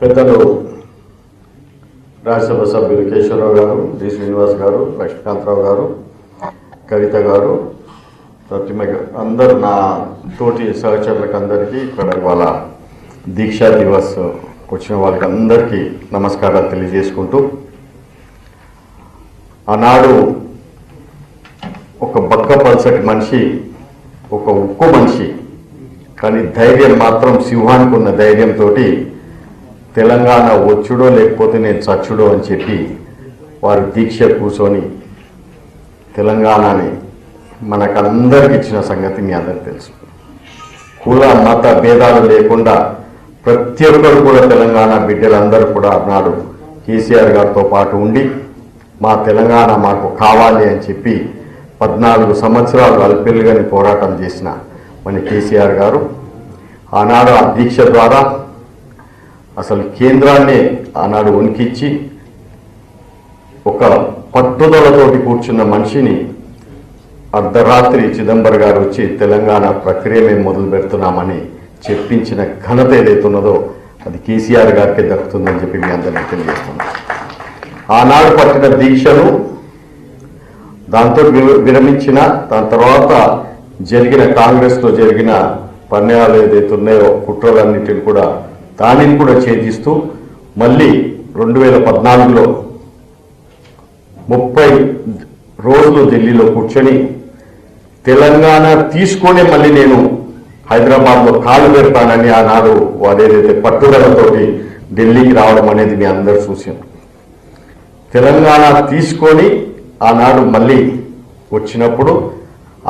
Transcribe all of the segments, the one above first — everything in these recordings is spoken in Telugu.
పెద్దలు రాజ్యసభ సభ్యులు కేశవరావు గారు, డి శ్రీనివాస్ గారు, లక్ష్మీకాంతరావు గారు, కవిత గారు, ప్రతిమ అందరూ నా తోటి సహచరులకు అందరికీ ఇక్కడ ఇవాళ దీక్షా దివస్ వచ్చిన వాళ్ళకి అందరికీ నమస్కారాలు తెలియజేసుకుంటూ, ఆనాడు ఒక బక్కపల్సటి మనిషి, ఒక ఉక్కు మనిషి, కానీ ధైర్యం మాత్రం సింహానికి ఉన్న ధైర్యంతో తెలంగాణ వచ్చుడో లేకపోతే నేను చచ్చుడో అని చెప్పి వారు దీక్ష కూర్చొని తెలంగాణని మనకందరికి ఇచ్చిన సంగతి మీ అందరికీ తెలుసు. కుల మత భేదాలు లేకుండా ప్రతి ఒక్కరు కూడా తెలంగాణ బిడ్డలందరూ కూడా నాడు కేసీఆర్ గారితో పాటు ఉండి మా తెలంగాణ మాకు కావాలి అని చెప్పి 14 సంవత్సరాలు అల్పెల్లుగాని పోరాటం చేసిన మన కేసీఆర్ గారు ఆనాడు ఆ దీక్ష ద్వారా అసలు కేంద్రాన్ని ఆనాడు వణికించి ఒక పట్టుదలతోటి కూర్చున్న మనిషిని అర్ధరాత్రి చిదంబరం గారు వచ్చి తెలంగాణ ప్రక్రియ మేము మొదలు పెడుతున్నామని చెప్పించిన ఘనత ఏదైతున్నదో అది కేసీఆర్ గారికి దక్కుతుందని చెప్పి మీ అందరికీ తెలియజేస్తున్నాం. ఆనాడు పట్టిన దీక్షను దాంతో విరమించిన దాని తర్వాత జరిగిన కాంగ్రెస్లో జరిగిన పర్యాలు ఏదైతే ఉన్నాయో కుట్రలన్నింటిని కూడా దానిని కూడా ఛేదిస్తూ మళ్ళీ 2014లో 30 రోజులు ఢిల్లీలో కూర్చొని తెలంగాణ తీసుకొని మళ్ళీ నేను హైదరాబాద్లో కాలు పెడతానని ఆనాడు వాడేదైతే పట్టుదలతోటి ఢిల్లీకి రావడం అనేది మీ అందరూ చూసాం. తెలంగాణ తీసుకొని ఆనాడు మళ్ళీ వచ్చినప్పుడు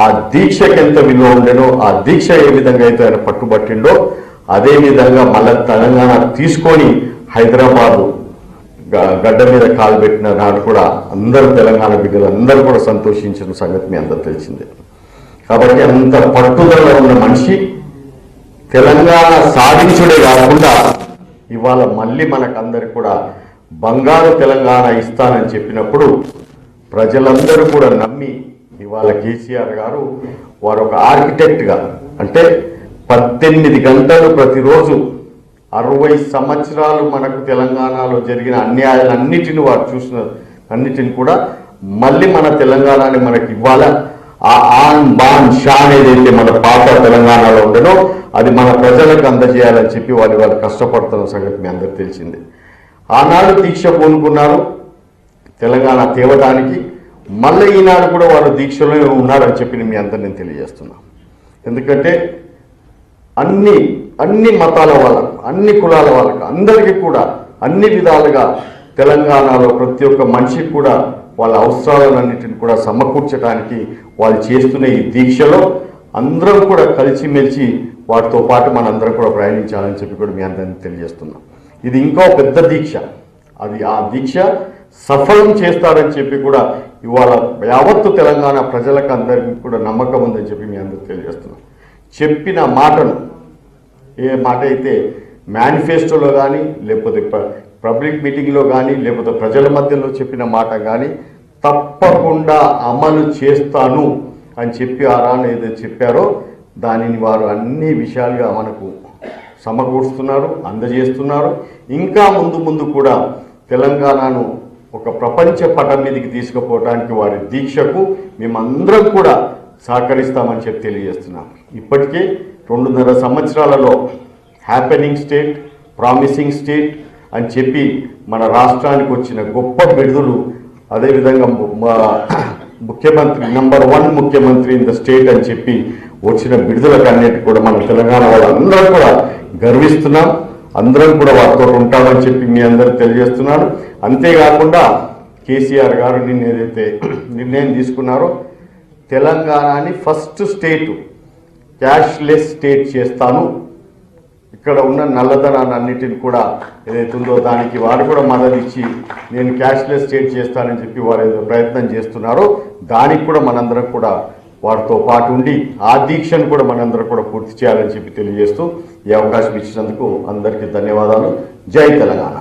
ఆ దీక్షకి ఎంత విలువ ఉండేనో, ఆ దీక్ష ఏ విధంగా అయితే ఆయన పట్టుబట్టిండో అదేవిధంగా మళ్ళీ తెలంగాణ తీసుకొని హైదరాబాదు గడ్డ మీద కాలు పెట్టిన నాడు కూడా అందరూ తెలంగాణ బిడ్డలు అందరూ కూడా సంతోషించిన సంగతి మీ అందరూ తెలిసిందే. కాబట్టి అంత పట్టుదల ఉన్న మనిషి తెలంగాణ సాధించుడే కాకుండా ఇవాళ మళ్ళీ మనకందరికి కూడా బంగారు తెలంగాణ ఇస్తానని చెప్పినప్పుడు ప్రజలందరూ కూడా నమ్మి ఇవాళ కేసీఆర్ గారు వారు ఒక ఆర్కిటెక్ట్గా, అంటే 18 గంటలు ప్రతిరోజు 60 సంవత్సరాలు మనకు తెలంగాణలో జరిగిన అన్యాయాలన్నిటిని వారు చూసిన అన్నిటిని కూడా మళ్ళీ మన తెలంగాణని మనకి ఇవ్వాలా, ఆ ఆన్ బాన్ షాన్ ఏదైతే మన పాత తెలంగాణలో ఉండేనో అది మన ప్రజలకు అందజేయాలని చెప్పి వాళ్ళు కష్టపడుతున్న సంగతి మీ అందరికి తెలిసిందే. ఆనాడు దీక్ష పూనుకున్నారు తెలంగాణ తేవటానికి, మళ్ళీ ఈనాడు కూడా వాళ్ళు దీక్షలో ఉన్నారని చెప్పి మీ అందరు నేను తెలియజేస్తున్నా. ఎందుకంటే అన్ని మతాల వాళ్ళకు, అన్ని కులాల వాళ్ళకు, అందరికీ కూడా అన్ని విధాలుగా తెలంగాణలో ప్రతి ఒక్క మనిషికి కూడా వాళ్ళ అవసరాలన్నింటిని కూడా సమకూర్చడానికి వాళ్ళు చేస్తున్న ఈ దీక్షలో అందరం కూడా కలిసిమెలిసి వాటితో పాటు మనందరం కూడా ప్రయాణించాలని చెప్పి కూడా మీ అందరినీ తెలియజేస్తున్నాం. ఇది ఇంకో పెద్ద దీక్ష, అది ఆ దీక్ష సఫలం చేస్తారని చెప్పి కూడా ఇవాళ యావత్తు తెలంగాణ ప్రజలకు అందరికీ కూడా నమ్మకం ఉందని చెప్పి మీ అందరికీ తెలియజేస్తున్నాం. చెప్పిన మాటను, ఏ మాట అయితే మేనిఫెస్టోలో కానీ లేకపోతే పబ్లిక్ మీటింగ్లో కానీ లేకపోతే ప్రజల మధ్యలో చెప్పిన మాట కానీ తప్పకుండా అమలు చేస్తాను అని చెప్పి ఆరాను ఏదైతే చెప్పారో దానిని వారు అన్ని విషయాలుగా మనకు సమకూరుస్తున్నారు, అందజేస్తున్నారు. ఇంకా ముందు కూడా తెలంగాణను ఒక ప్రపంచ పటం మీదకి తీసుకుపోవడానికి వారి దీక్షకు మేమందరం కూడా సహకరిస్తామని చెప్పి తెలియజేస్తున్నాం. ఇప్పటికే 2.5 సంవత్సరాలలో హ్యాపెనింగ్ స్టేట్, ప్రామిసింగ్ స్టేట్ అని చెప్పి మన రాష్ట్రానికి వచ్చిన గొప్ప బిడుదలు, అదేవిధంగా ముఖ్యమంత్రి నంబర్ 1 ముఖ్యమంత్రి ఇన్ ద స్టేట్ అని చెప్పి వచ్చిన బిడుదలకు అన్నిటి కూడా మన తెలంగాణ వాళ్ళందరూ కూడా గర్విస్తున్నాం. అందరం కూడా వారితో ఉంటామని చెప్పి మీ అందరికి తెలియజేస్తున్నాను. అంతేకాకుండా కేసీఆర్ గారు ఏదైతే నిర్ణయం తీసుకున్నారో తెలంగాణని ఫస్ట్ స్టేట్ క్యాష్లెస్ స్టేట్ చేస్తాను, ఇక్కడ ఉన్న నల్లధనాన్ని అన్నిటిని కూడా ఏదైతే ఉందో దానికి వారు కూడా మద్దతు ఇచ్చి నేను క్యాష్లెస్ స్టేట్ చేస్తానని చెప్పి వారు ఏదో ప్రయత్నం చేస్తున్నారో దానికి కూడా మనందరం కూడా వారితో పాటు ఉండి ఆ దీక్షను కూడా మనందరం కూడా పూర్తి చేయాలని చెప్పి తెలియజేస్తూ ఈ అవకాశం ఇచ్చినందుకు అందరికీ ధన్యవాదాలు. జై తెలంగాణ.